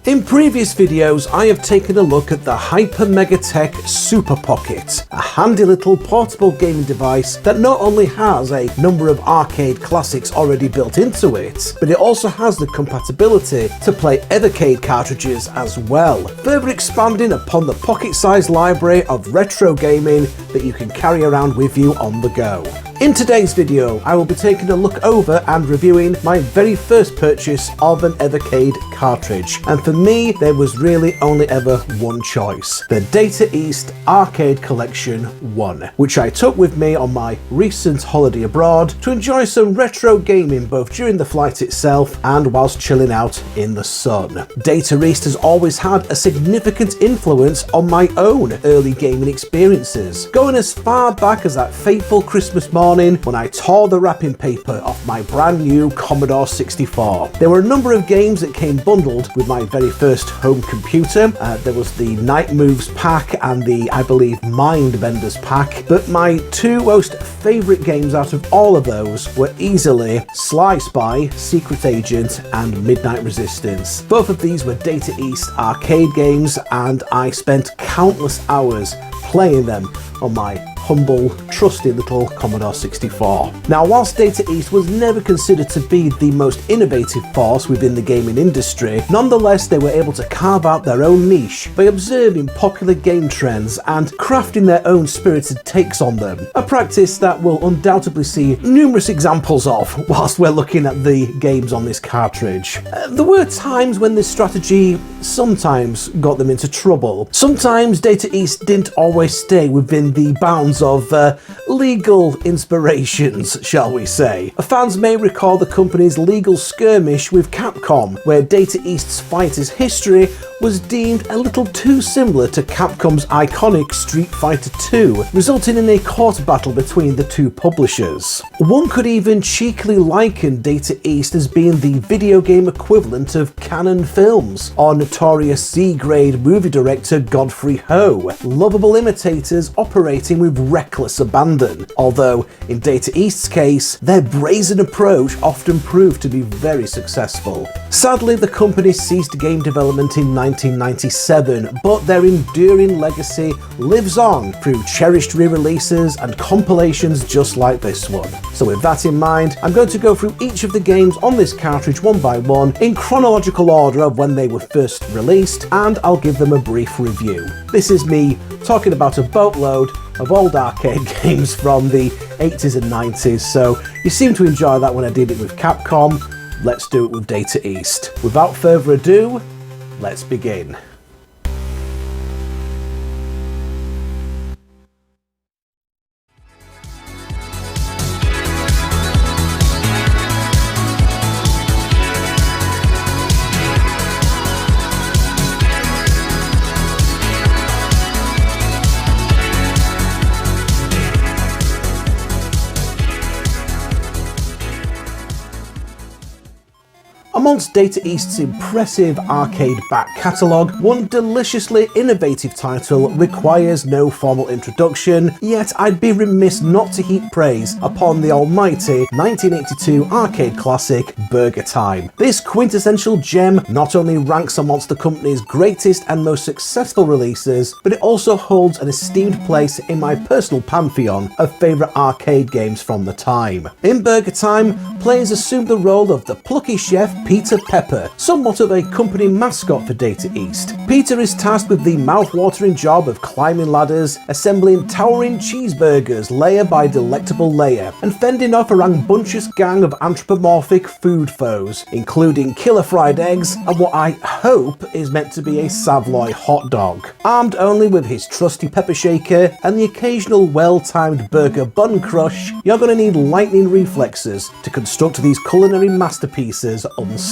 In previous videos, I have taken a look at the Hyper Mega Tech Super Pocket, a handy little portable gaming device that not only has a number of arcade classics already built into it, but it also has the compatibility to play Evercade cartridges as well, further expanding upon the pocket-sized library of retro gaming that you can carry around with you on the go. In today's video, I will be taking a look over and reviewing my very first purchase of an Evercade cartridge. And for me, there was really only ever one choice. The Data East Arcade Collection 1, which I took with me on my recent holiday abroad to enjoy some retro gaming both during the flight itself and whilst chilling out in the sun. Data East has always had a significant influence on my own early gaming experiences, going as far back as that fateful Christmas morning when I tore the wrapping paper off my brand new Commodore 64. There were a number of games that came bundled with my very first home computer. There was the Night Moves pack and the, I believe, Mind Benders pack, but my two most favourite games out of all of those were easily Sly Spy, Secret Agent and Midnight Resistance. Both of these were Data East arcade games and I spent countless hours playing them on my humble, trusty little Commodore 64. Now, whilst Data East was never considered to be the most innovative force within the gaming industry, nonetheless they were able to carve out their own niche by observing popular game trends and crafting their own spirited takes on them, a practice that we'll undoubtedly see numerous examples of whilst we're looking at the games on this cartridge. There were times when this strategy sometimes got them into trouble. Sometimes Data East didn't always stay within the bounds of legal inspirations, shall we say. Fans may recall the company's legal skirmish with Capcom, where Data East's fighter's history was deemed a little too similar to Capcom's iconic Street Fighter II, resulting in a court battle between the two publishers. One could even cheekily liken Data East as being the video game equivalent of Canon Films, or notorious C-grade movie director Godfrey Ho, lovable imitators operating with reckless abandon, although in Data East's case, their brazen approach often proved to be very successful. Sadly, the company ceased game development in 1997, but their enduring legacy lives on through cherished re-releases and compilations just like this one. So with that in mind, I'm going to go through each of the games on this cartridge one by one in chronological order of when they were first released, and I'll give them a brief review. This is me talking about a boatload of old arcade games from the 80s and 90s, so you seem to enjoy that when I did it with Capcom. Let's do it with Data East. Without further ado, let's begin. Amongst Data East's impressive arcade back catalogue, one deliciously innovative title requires no formal introduction, yet I'd be remiss not to heap praise upon the almighty 1982 arcade classic Burger Time. This quintessential gem not only ranks amongst the company's greatest and most successful releases, but it also holds an esteemed place in my personal pantheon of favourite arcade games from the time. In Burger Time, players assume the role of the plucky chef Peter Pepper, somewhat of a company mascot for Data East. Peter is tasked with the mouth-watering job of climbing ladders, assembling towering cheeseburgers layer by delectable layer, and fending off a rambunctious gang of anthropomorphic food foes, including killer fried eggs and what I hope is meant to be a Savoy hot dog. Armed only with his trusty pepper shaker and the occasional well-timed burger bun crush, you're going to need lightning reflexes to construct these culinary masterpieces unscathed.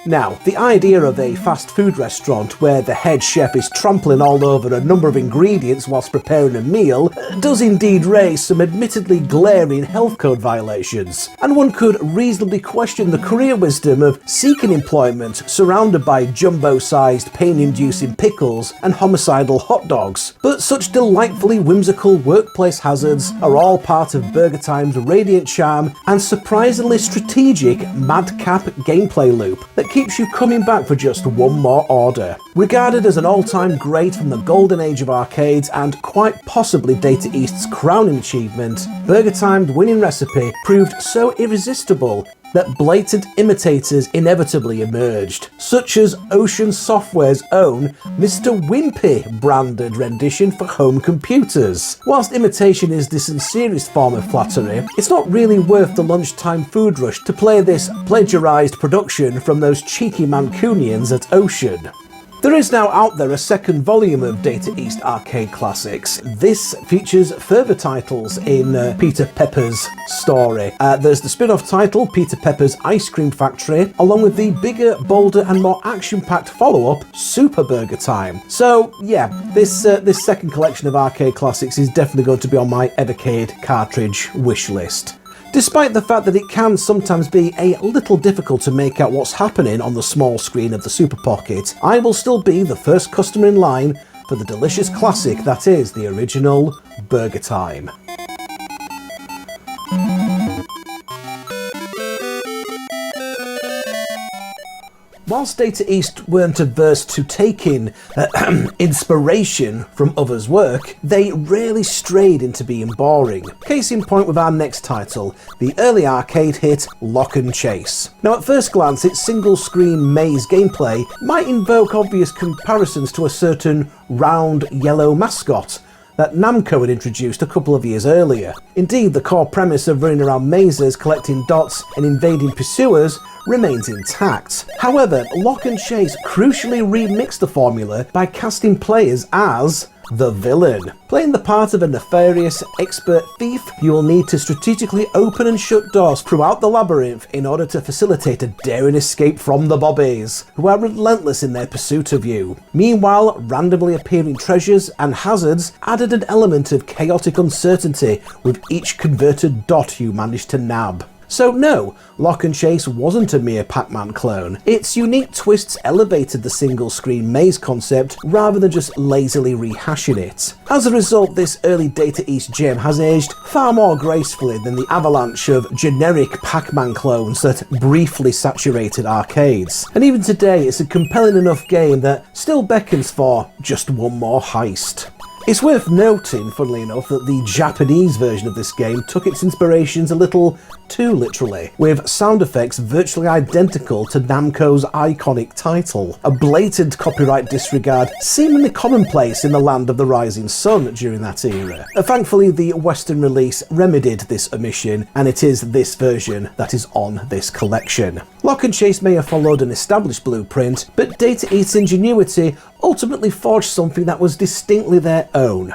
Now, the idea of a fast food restaurant where the head chef is trampling all over a number of ingredients whilst preparing a meal does indeed raise some admittedly glaring health code violations, and one could reasonably question the career wisdom of seeking employment surrounded by jumbo-sized pain-inducing pickles and homicidal hot dogs. But such delightfully whimsical workplace hazards are all part of Burger Time's radiant charm and surprisingly strategic madcap gameplay loop that that keeps you coming back for just one more order. Regarded as an all-time great from the golden age of arcades and quite possibly Data East's crowning achievement, Burger Time's winning recipe proved so irresistible that blatant imitators inevitably emerged, such as Ocean Software's own Mr. Wimpy branded rendition for home computers. Whilst imitation is the sincerest form of flattery, it's not really worth the lunchtime food rush to play this plagiarised production from those cheeky Mancunians at Ocean. There is now out there a second volume of Data East arcade classics. This features further titles in Peter Pepper's story. There's the spin-off title, Peter Pepper's Ice Cream Factory, along with the bigger, bolder and more action-packed follow-up, Super Burger Time. So yeah, this second collection of arcade classics is definitely going to be on my Evercade cartridge wish list. Despite the fact that it can sometimes be a little difficult to make out what's happening on the small screen of the Super Pocket, I will still be the first customer in line for the delicious classic that is the original Burger Time. Whilst Data East weren't averse to taking inspiration from others' work, they rarely strayed into being boring. Case in point with our next title, the early arcade hit Lock and Chase. Now at first glance, its single-screen maze gameplay might invoke obvious comparisons to a certain round yellow mascot that Namco had introduced a couple of years earlier. Indeed, the core premise of running around mazes, collecting dots and invading pursuers remains intact. However, Lock and Chase crucially remixed the formula by casting players as the villain. Playing the part of a nefarious expert thief, you will need to strategically open and shut doors throughout the labyrinth in order to facilitate a daring escape from the bobbies, who are relentless in their pursuit of you. Meanwhile, randomly appearing treasures and hazards added an element of chaotic uncertainty with each converted dot you managed to nab. So no, Lock and Chase wasn't a mere Pac-Man clone. Its unique twists elevated the single-screen maze concept rather than just lazily rehashing it. As a result, this early Data East gem has aged far more gracefully than the avalanche of generic Pac-Man clones that briefly saturated arcades. And even today, it's a compelling enough game that still beckons for just one more heist. It's worth noting, funnily enough, that the Japanese version of this game took its inspirations a little too literally, with sound effects virtually identical to Namco's iconic title. A blatant copyright disregard seemingly commonplace in the land of the rising sun during that era. Thankfully, the Western release remedied this omission, and it is this version that is on this collection. Lock and Chase may have followed an established blueprint, but Data East's ingenuity ultimately forged something that was distinctly their own.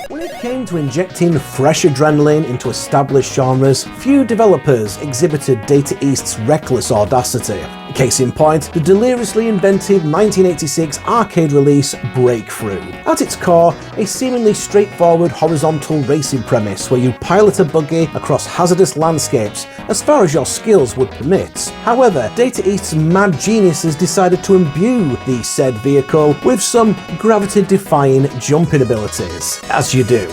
When it came to injecting fresh adrenaline into established genres, few developers exhibited Data East's reckless audacity. Case in point, the deliriously inventive 1986 arcade release Breakthrough. At its core, a seemingly straightforward horizontal racing premise where you pilot a buggy across hazardous landscapes as far as your skills would permit. However, Data East's mad geniuses decided to imbue the said vehicle with some gravity-defying jumping abilities, as you do.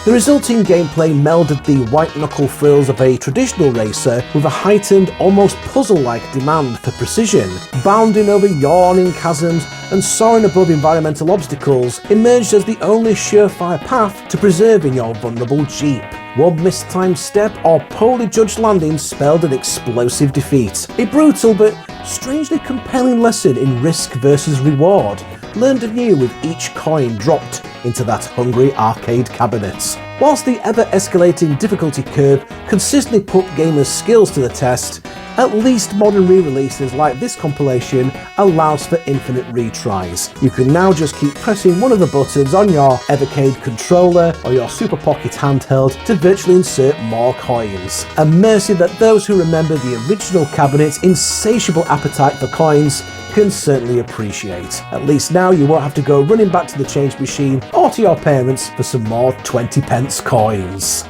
The resulting gameplay melded the white-knuckle thrills of a traditional racer with a heightened, almost puzzle-like demand for precision. Bounding over yawning chasms and soaring above environmental obstacles emerged as the only surefire path to preserving your vulnerable Jeep. One mistimed step or poorly judged landing spelled an explosive defeat. A brutal but strangely compelling lesson in risk versus reward, learned anew with each coin dropped into that hungry arcade cabinet. Whilst the ever-escalating difficulty curve consistently put gamers' skills to the test, at least modern re-releases like this compilation allows for infinite retries. You can now just keep pressing one of the buttons on your Evercade controller or your Super Pocket handheld to virtually insert more coins. A mercy that those who remember the original cabinet's insatiable appetite for coins can certainly appreciate. At least now you won't have to go running back to the change machine or to your parents for some more 20p coins.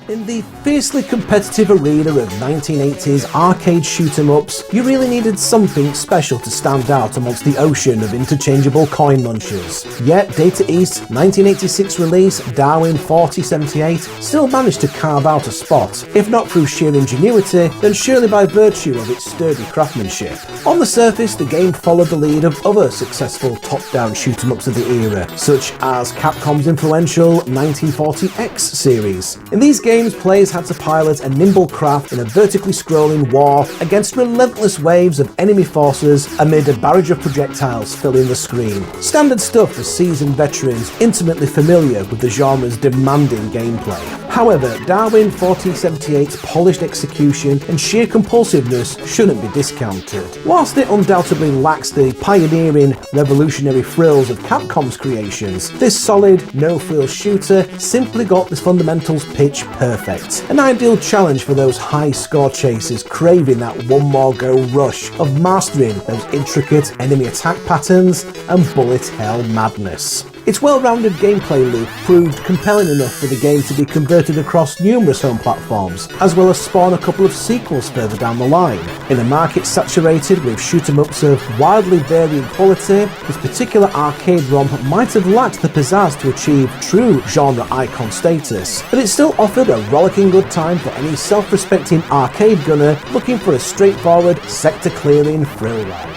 In the fiercely competitive arena of 1980s arcade shoot-'em-ups, you really needed something special to stand out amongst the ocean of interchangeable coin munchers. Yet Data East's 1986 release, Darwin 4078, still managed to carve out a spot, if not through sheer ingenuity, then surely by virtue of its sturdy craftsmanship. On the surface, the game followed the lead of other successful top-down shoot-'em-ups of the era, such as Capcom's influential 1940X series. In these games, players had to pilot a nimble craft in a vertically scrolling war against relentless waves of enemy forces amid a barrage of projectiles filling the screen. Standard stuff for seasoned veterans intimately familiar with the genre's demanding gameplay. However, Darwin 4078's polished execution and sheer compulsiveness shouldn't be discounted. Whilst it undoubtedly lacks the pioneering, revolutionary thrills of Capcom's creations, this solid, no-frills shooter simply got the fundamentals pitch perfect. An ideal challenge for those high score chasers craving that one more go rush of mastering those intricate enemy attack patterns and bullet hell madness. Its well-rounded gameplay loop proved compelling enough for the game to be converted across numerous home platforms, as well as spawn a couple of sequels further down the line. In a market saturated with shoot-'em-ups of wildly varying quality, this particular arcade ROM might have lacked the pizzazz to achieve true genre icon status, but it still offered a rollicking good time for any self-respecting arcade gunner looking for a straightforward, sector-clearing thrill ride.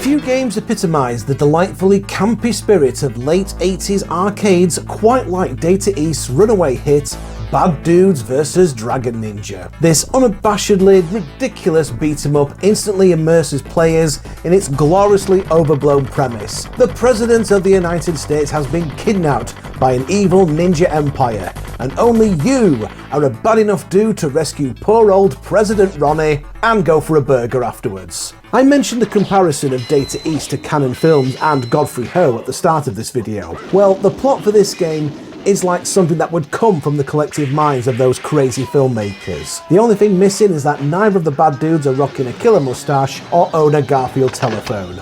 Few games epitomise the delightfully campy spirit of late 80s arcades quite like Data East's runaway hit, Bad Dudes vs. Dragon Ninja. This unabashedly ridiculous beat-em-up instantly immerses players in its gloriously overblown premise. The President of the United States has been kidnapped by an evil ninja empire, and only you are a bad enough dude to rescue poor old President Ronnie and go for a burger afterwards. I mentioned the comparison of Data East to Cannon Films and Godfrey Ho at the start of this video. Well, the plot for this game is like something that would come from the collective minds of those crazy filmmakers. The only thing missing is that neither of the bad dudes are rocking a killer moustache or own a Garfield telephone.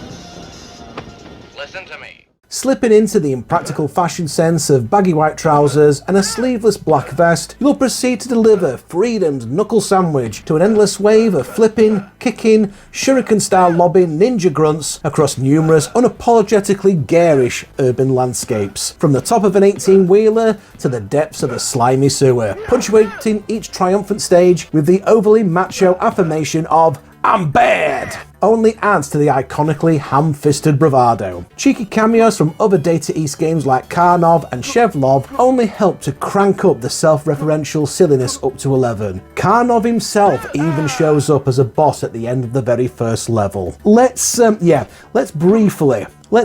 Listen to me. Slipping into the impractical fashion sense of baggy white trousers and a sleeveless black vest, you'll proceed to deliver freedom's knuckle sandwich to an endless wave of flipping, kicking, shuriken-style lobbing ninja grunts across numerous unapologetically garish urban landscapes, from the top of an 18-wheeler to the depths of a slimy sewer, punctuating each triumphant stage with the overly macho affirmation of "I'm bad!" only adds to the iconically ham-fisted bravado. Cheeky cameos from other Data East games like Karnov and Shevlov only help to crank up the self-referential silliness up to 11. Karnov himself even shows up as a boss at the end of the very first level. Let's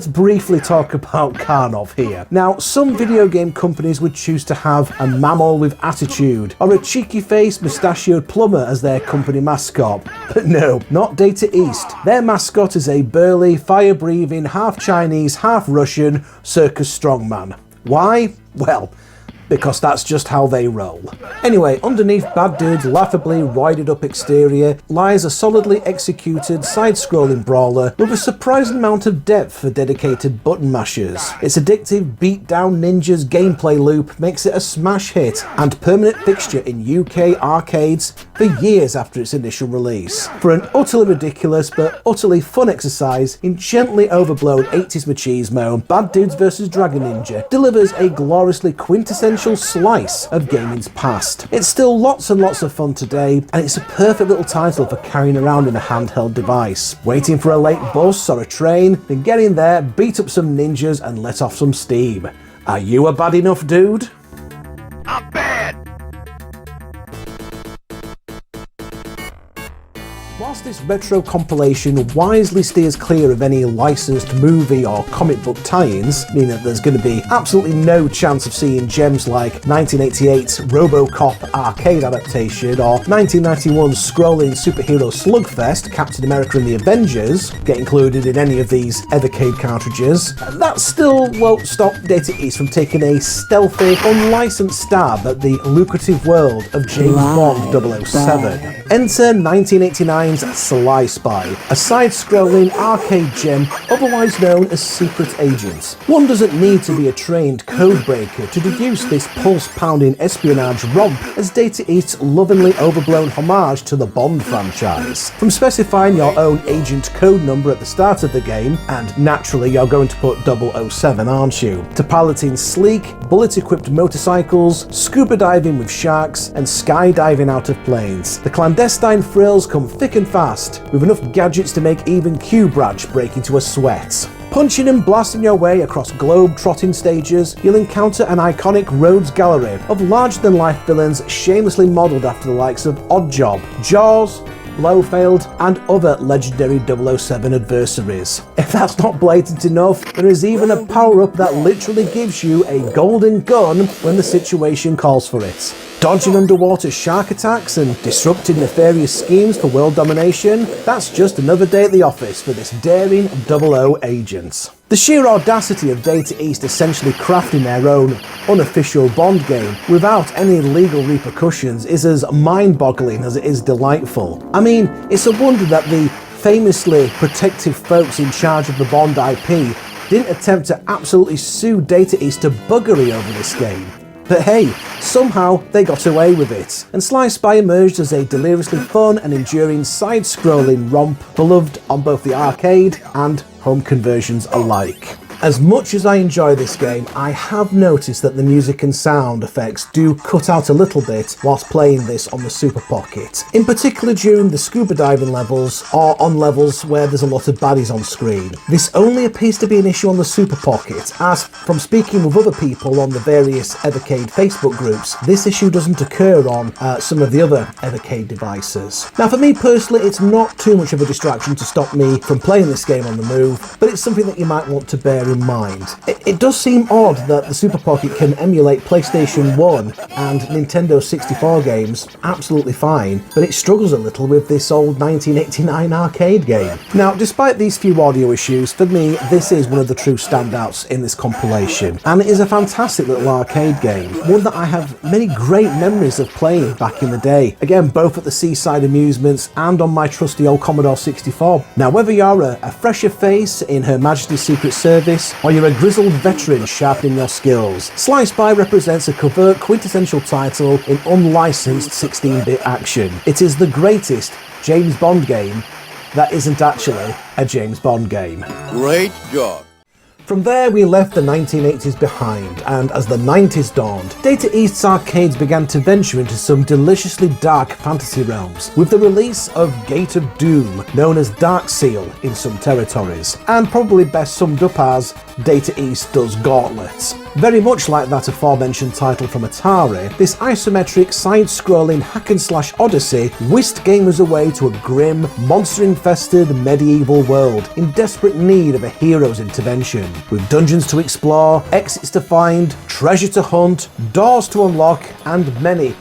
briefly talk about Karnov here. Now, some video game companies would choose to have a mammal with attitude, or a cheeky-faced, mustachioed plumber as their company mascot. But no, not Data East. Their mascot is a burly, fire-breathing, half-Chinese, half-Russian circus strongman. Why? Well, because that's just how they roll. Anyway, underneath Bad Dude's laughably roided up exterior lies a solidly executed side-scrolling brawler with a surprising amount of depth for dedicated button mashers. Its addictive beat-down ninjas gameplay loop makes it a smash hit and permanent fixture in UK arcades for years after its initial release. For an utterly ridiculous but utterly fun exercise in gently overblown 80s machismo, Bad Dudes vs. Dragon Ninja delivers a gloriously quintessential slice of gaming's past. It's still lots and lots of fun today, and it's a perfect little title for carrying around in a handheld device. Waiting for a late bus or a train, then get in there, beat up some ninjas and let off some steam. Are you a bad enough dude? I'm bad! Whilst this retro compilation wisely steers clear of any licensed movie or comic book tie-ins, meaning that there's going to be absolutely no chance of seeing gems like 1988's RoboCop arcade adaptation or 1991's scrolling superhero slugfest Captain America and the Avengers get included in any of these Evercade cartridges, that still won't stop Data East from taking a stealthy, unlicensed stab at the lucrative world of James Bond 007. Enter 1989 Design's Sly Spy, a side-scrolling arcade gem otherwise known as Secret Agent. One doesn't need to be a trained codebreaker to deduce this pulse-pounding espionage romp as Data East's lovingly overblown homage to the Bond franchise. From specifying your own agent code number at the start of the game, and naturally you're going to put 007, aren't you, to piloting sleek, bullet-equipped motorcycles, scuba diving with sharks, and skydiving out of planes. The clandestine thrills come thick and fast, with enough gadgets to make even Q-Branch break into a sweat. Punching and blasting your way across globe-trotting stages, you'll encounter an iconic rogues gallery of larger-than-life villains shamelessly modelled after the likes of Oddjob, Jaws, Blofeld, and other legendary 007 adversaries. If that's not blatant enough, there is even a power-up that literally gives you a golden gun when the situation calls for it. Dodging underwater shark attacks and disrupting nefarious schemes for world domination, that's just another day at the office for this daring 00 agent. The sheer audacity of Data East essentially crafting their own unofficial Bond game without any legal repercussions is as mind-boggling as it is delightful. I mean, it's a wonder that the famously protective folks in charge of the Bond IP didn't attempt to absolutely sue Data East to buggery over this game. But hey, somehow they got away with it, and Sly Spy emerged as a deliriously fun and enduring side-scrolling romp beloved on both the arcade and home conversions alike. As much as I enjoy this game, I have noticed that the music and sound effects do cut out a little bit whilst playing this on the Super Pocket, in particular during the scuba diving levels or on levels where there's a lot of baddies on screen. This only appears to be an issue on the Super Pocket, as from speaking with other people on the various Evercade Facebook groups, this issue doesn't occur on some of the other Evercade devices. Now for me personally, it's not too much of a distraction to stop me from playing this game on the move, but it's something that you might want to bear in mind. It does seem odd that the Super Pocket can emulate PlayStation 1 and Nintendo 64 games absolutely fine, but it struggles a little with this old 1989 arcade game. Now, despite these few audio issues, for me, this is one of the true standouts in this compilation, and it is a fantastic little arcade game, one that I have many great memories of playing back in the day, again, both at the Seaside Amusements and on my trusty old Commodore 64. Now, whether you're a fresher face in Her Majesty's Secret Service, or you're a grizzled veteran sharpening your skills, Sly Spy represents a covert quintessential title in unlicensed 16-bit action. It is the greatest James Bond game that isn't actually a James Bond game. Great job. From there, we left the 1980s behind, and as the 90s dawned, Data East's arcades began to venture into some deliciously dark fantasy realms, with the release of Gate of Doom, known as Dark Seal in some territories, and probably best summed up as Data East does Gauntlet. Very much like that aforementioned title from Atari, this isometric side-scrolling hack-and-slash odyssey whisked gamers away to a grim, monster-infested medieval world in desperate need of a hero's intervention, with dungeons to explore, exits to find, treasure to hunt, doors to unlock, and many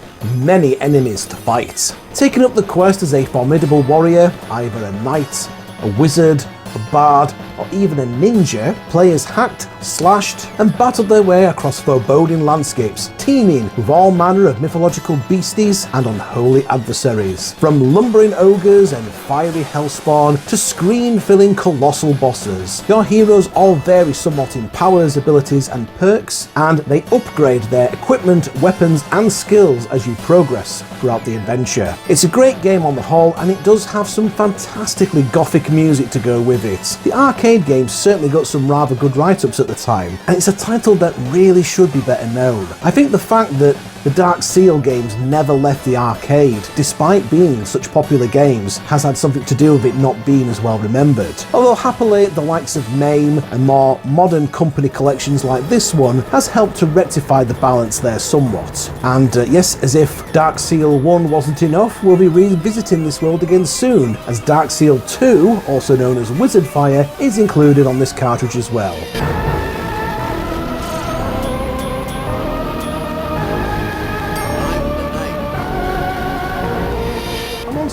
enemies to fight. Taking up the quest as a formidable warrior, either a knight, a wizard, a bard, or even a ninja, players hacked, slashed, and battled their way across foreboding landscapes, teeming with all manner of mythological beasties and unholy adversaries. From lumbering ogres and fiery hellspawn to screen-filling colossal bosses, your heroes all vary somewhat in powers, abilities, and perks, and they upgrade their equipment, weapons, and skills as you progress throughout the adventure. It's a great game on the whole, and it does have some fantastically gothic music to go with it. The arcade game certainly got some rather good write-ups at the time, and it's a title that really should be better known. I think the fact that the Dark Seal games never left the arcade, despite being such popular games, has had something to do with it not being as well remembered. Although happily, the likes of MAME and more modern company collections like this one has helped to rectify the balance there somewhat. And yes, as if Dark Seal 1 wasn't enough, we'll be revisiting this world again soon, as Dark Seal 2, also known as Wizard Fire, is included on this cartridge as well.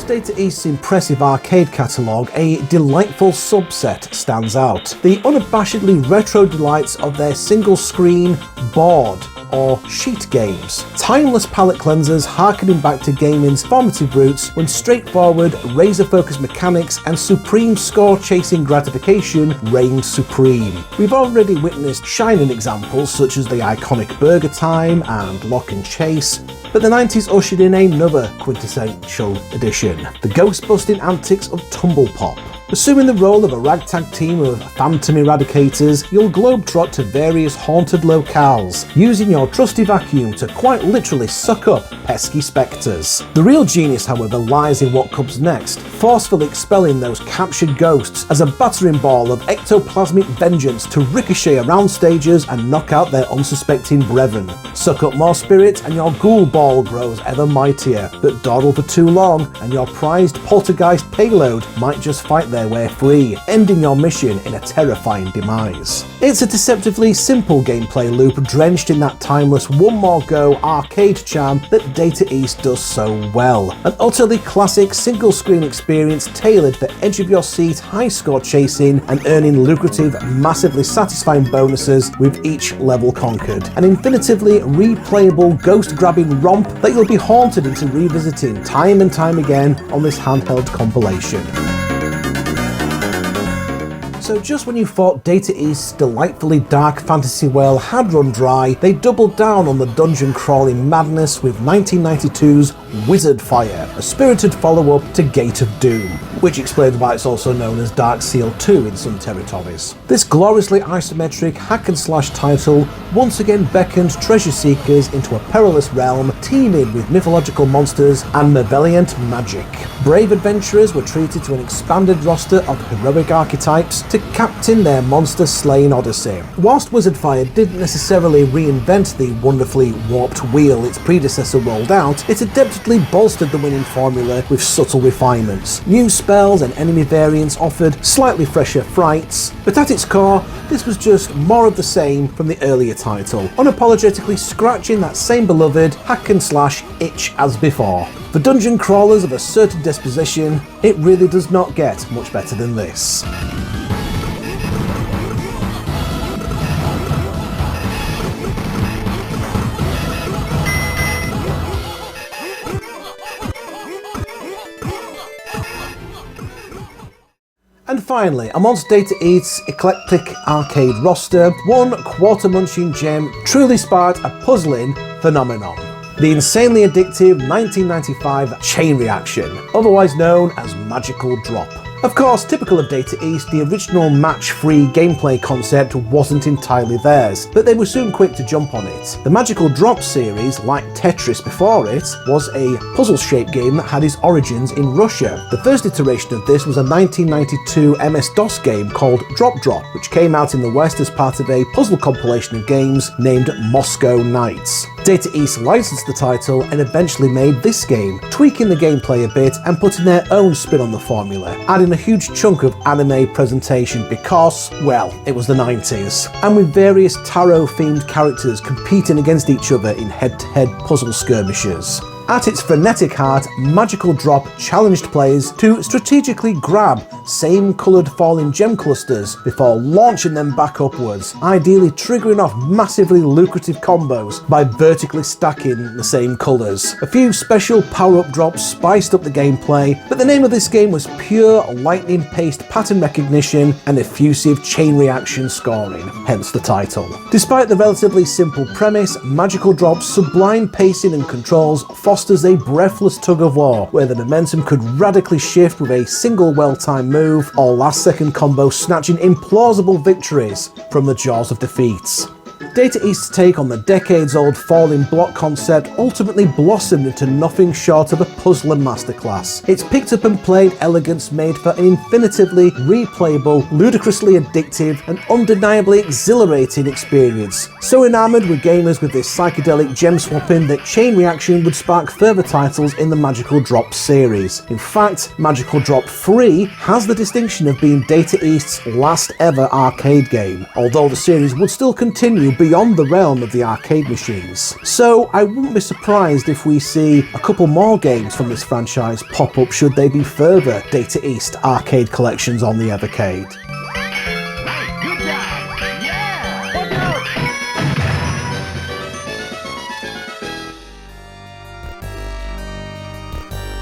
Data East's impressive arcade catalogue, a delightful subset stands out. The unabashedly retro delights of their single-screen, board, or sheet games. Timeless palette cleansers harkening back to gaming's formative roots when straightforward, razor-focused mechanics and supreme score-chasing gratification reigned supreme. We've already witnessed shining examples such as the iconic Burger Time and Lock and Chase, but the 90s ushered in another quintessential edition, the ghost-busting antics of TumblePop. Assuming the role of a ragtag team of phantom eradicators, you'll globetrot to various haunted locales, using your trusty vacuum to quite literally suck up pesky spectres. The real genius, however, lies in what comes next, forcefully expelling those captured ghosts as a battering ball of ectoplasmic vengeance to ricochet around stages and knock out their unsuspecting brethren. Suck up more spirit and your ghoul ball grows ever mightier, but dawdle for too long and your prized poltergeist payload might just fight their way free, ending your mission in a terrifying demise. It's a deceptively simple gameplay loop drenched in that timeless one more go arcade charm that Data East does so well. An utterly classic single screen experience tailored for edge of your seat high score chasing and earning lucrative, massively satisfying bonuses with each level conquered. An infinitively replayable ghost grabbing romp that you'll be haunted into revisiting time and time again on this handheld compilation. So just when you thought Data East's delightfully dark fantasy well had run dry, they doubled down on the dungeon crawling madness with 1992's Wizard Fire, a spirited follow-up to Gate of Doom, which explains why it's also known as Dark Seal 2 in some territories. This gloriously isometric hack-and-slash title once again beckoned treasure seekers into a perilous realm teeming with mythological monsters and malevolent magic. Brave adventurers were treated to an expanded roster of heroic archetypes to captain their monster-slaying odyssey. Whilst Wizard Fire didn't necessarily reinvent the wonderfully warped wheel its predecessor rolled out, it adeptly bolstered the winning formula with subtle refinements. New spells and enemy variants offered slightly fresher frights, but at its core, this was just more of the same from the earlier title, unapologetically scratching that same beloved hack-and-slash itch as before. For dungeon crawlers of a certain disposition, it really does not get much better than this. And finally, amongst Data East's eclectic arcade roster, one quarter-munching gem truly sparked a puzzling phenomenon. The insanely addictive 1995 Chain Reaction, otherwise known as Magical Drop. Of course, typical of Data East, the original match-free gameplay concept wasn't entirely theirs, but they were soon quick to jump on it. The Magical Drop series, like Tetris before it, was a puzzle-shaped game that had its origins in Russia. The first iteration of this was a 1992 MS-DOS game called Drop Drop, which came out in the West as part of a puzzle compilation of games named Moscow Nights. Data East licensed the title and eventually made this game, tweaking the gameplay a bit and putting their own spin on the formula, adding a huge chunk of anime presentation because, well, it was the 90s, and with various tarot-themed characters competing against each other in head-to-head puzzle skirmishes. At its frenetic heart, Magical Drop challenged players to strategically grab same-coloured falling gem clusters before launching them back upwards, ideally triggering off massively lucrative combos by vertically stacking the same colours. A few special power-up drops spiced up the gameplay, but the name of this game was pure lightning-paced pattern recognition and effusive chain reaction scoring, hence the title. Despite the relatively simple premise, Magical Drop's sublime pacing and controls fosters a breathless tug-of-war, where the momentum could radically shift with a single well-timed move or last-second combo snatching implausible victories from the jaws of defeats. Data East's take on the decades-old falling block concept ultimately blossomed into nothing short of a puzzler masterclass. Its picked-up-and-played elegance made for an infinitively replayable, ludicrously addictive, and undeniably exhilarating experience. So enamoured were gamers with this psychedelic gem swapping that Chain Reaction would spark further titles in the Magical Drop series. In fact, Magical Drop 3 has the distinction of being Data East's last ever arcade game, although the series would still continue beyond the realm of the arcade machines. So I wouldn't be surprised if we see a couple more games from this franchise pop up should they be further Data East arcade collections on the Evercade.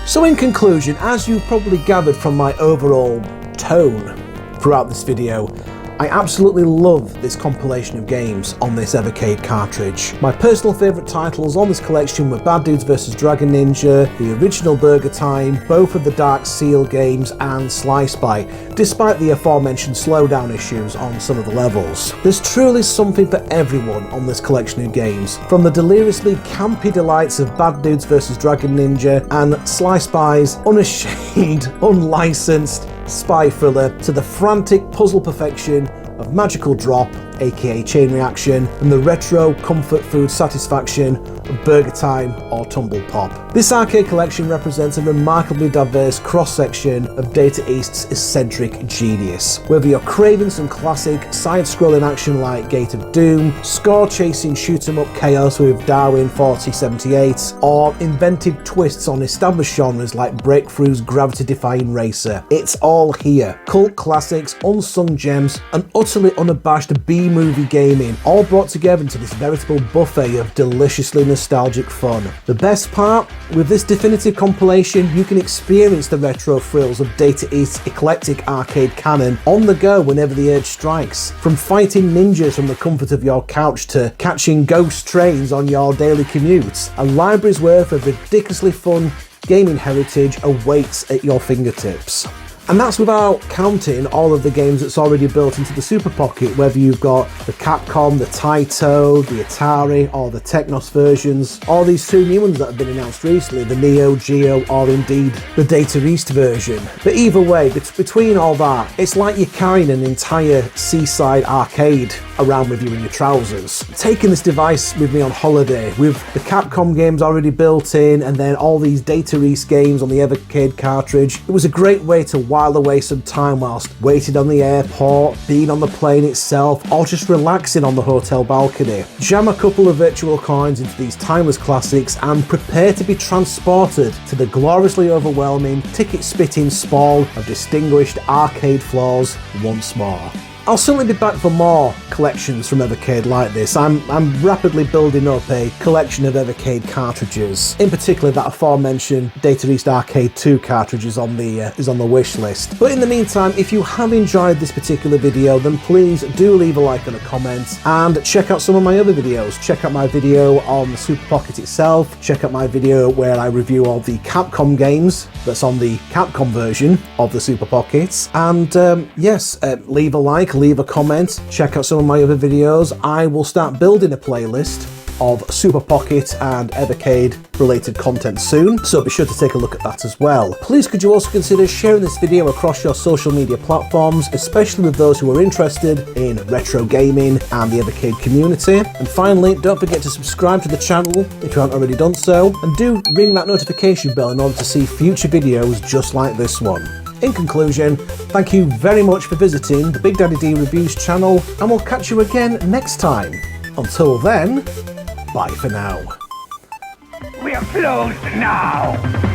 So in conclusion, as you probably gathered from my overall tone throughout this video, I absolutely love this compilation of games on this Evercade cartridge. My personal favourite titles on this collection were Bad Dudes vs Dragon Ninja, the original Burger Time, both of the Dark Seal games, and Sly Spy, despite the aforementioned slowdown issues on some of the levels. There's truly something for everyone on this collection of games, from the deliriously campy delights of Bad Dudes vs Dragon Ninja and Sly Spy's unashamed, unlicensed spy thriller, to the frantic puzzle perfection of Magical Drop, aka Chain Reaction, and the retro comfort food satisfaction of Burger Time or TumblePop. This arcade collection represents a remarkably diverse cross-section of Data East's eccentric genius. Whether you're craving some classic side-scrolling action like Gate of Doom, score-chasing shoot-'em-up chaos with Darwin 4078, or inventive twists on established genres like Breakthrough's gravity-defying racer, it's all here. Cult classics, unsung gems, and utterly unabashed B-movie gaming, all brought together into this veritable buffet of deliciously nostalgic fun. The best part? With this definitive compilation, you can experience the retro thrills of Data East's eclectic arcade canon on the go whenever the urge strikes. From fighting ninjas from the comfort of your couch to catching ghost trains on your daily commutes, a library's worth of ridiculously fun gaming heritage awaits at your fingertips. And that's without counting all of the games that's already built into the Super Pocket, whether you've got the Capcom, the Taito, the Atari, or the Technos versions, or these two new ones that have been announced recently, the Neo Geo, or indeed the Data East version. But either way, between all that, it's like you're carrying an entire seaside arcade around with you in your trousers. Taking this device with me on holiday, with the Capcom games already built in, and then all these Data East games on the Evercade cartridge, it was a great way to while away some time whilst waiting on the airport, being on the plane itself, or just relaxing on the hotel balcony. Jam a couple of virtual coins into these timeless classics and prepare to be transported to the gloriously overwhelming, ticket-spitting sprawl of distinguished arcade floors once more. I'll certainly be back for more collections from Evercade like this. I'm rapidly building up a collection of Evercade cartridges. In particular, that aforementioned Data East Arcade 2 cartridge is on the wish list. But in the meantime, if you have enjoyed this particular video, then please do leave a like and a comment, and check out some of my other videos. Check out my video on the Super Pocket itself. Check out my video where I review all the Capcom games that's on the Capcom version of the Super Pocket. And leave a like, leave a comment, check out some of my other videos. I will start building a playlist of Super Pocket and Evercade related content soon, so be sure to take a look at that as well. Please could you also consider sharing this video across your social media platforms, especially with those who are interested in retro gaming and the Evercade community. And finally, don't forget to subscribe to the channel if you haven't already done so, and do ring that notification bell in order to see future videos just like this one. In conclusion, thank you very much for visiting the Big Daddy D Reviews channel, and we'll catch you again next time. Until then, bye for now. We are closed now.